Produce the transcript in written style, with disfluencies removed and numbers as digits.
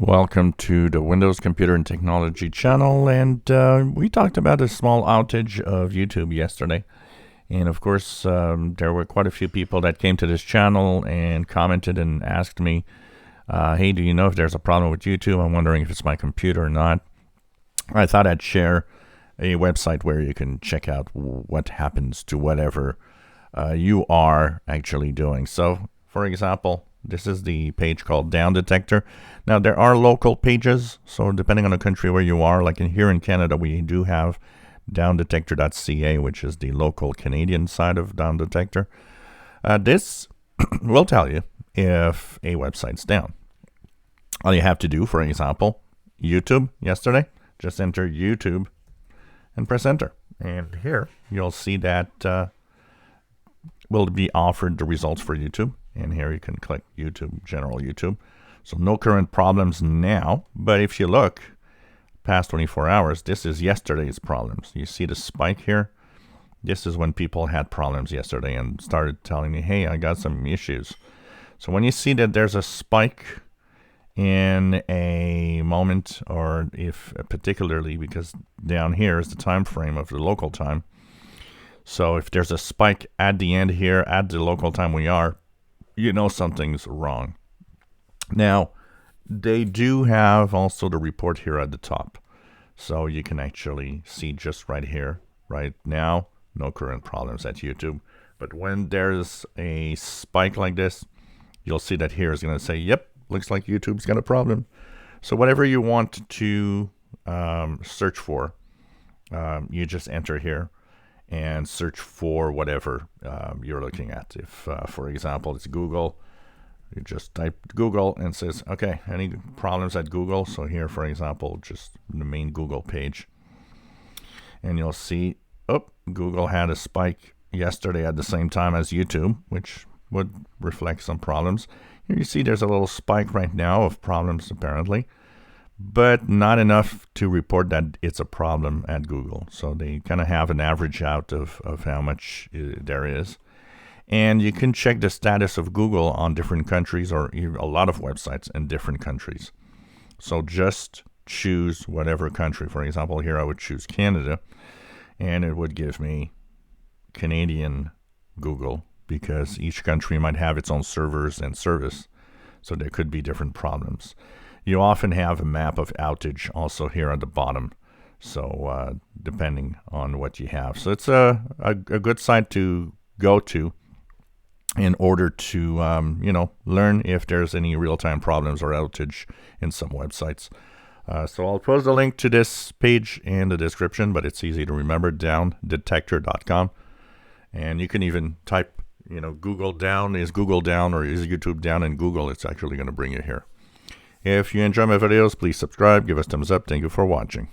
Welcome to the Windows Computer and Technology channel, and we talked about a small outage of YouTube yesterday. And of course, there were quite a few people that came to this channel and commented and asked me, hey, do you know if there's a problem with YouTube? I'm wondering if it's my computer or not. I thought I'd share a website where you can check out what happens to whatever you are actually doing. So, for example, this is the page called Down Detector. Now, there are local pages, so depending on the country where you are, like here in Canada, we do have downdetector.ca, which is the local Canadian side of Down Detector. This will tell you if a website's down. All you have to do, for example, YouTube yesterday, just enter YouTube and press enter. And here you'll see that will be offered the results for YouTube. And here you can click YouTube, general YouTube. So no current problems now. But if you look past 24 hours, this is yesterday's problems. You see the spike here? This is when people had problems yesterday and started telling me, hey, I got some issues. So when you see that there's a spike in a moment, or if particularly because down here is the time frame of the local time. So if there's a spike at the end here at the local time we are, you know something's wrong. Now, they do have also the report here at the top. So you can actually see just right here, right now, no current problems at YouTube. But when there's a spike like this, you'll see that here is going to say, yep, looks like YouTube's got a problem. So whatever you want to search for, you just enter here and search for whatever you're looking at. If, for example, it's Google, you just type Google and it says, okay, any problems at Google? So here, for example, just the main Google page. And you'll see, Google had a spike yesterday at the same time as YouTube, which would reflect some problems. Here you see there's a little spike right now of problems apparently, but not enough to report that it's a problem at Google. So they kind of have an average out of how much there is. And you can check the status of Google on different countries, or a lot of websites in different countries. So just choose whatever country. For example, here I would choose Canada, and it would give me Canadian Google, because each country might have its own servers and service. So there could be different problems. You often have a map of outage also here at the bottom. So depending on what you have. So it's a good site to go to in order to, learn if there's any real-time problems or outage in some websites. So I'll post a link to this page in the description, but it's easy to remember, downdetector.com. And you can even type, Google down, is Google down, or is YouTube down in Google? It's actually going to bring you here. If you enjoy my videos, please subscribe, give us thumbs up. Thank you for watching.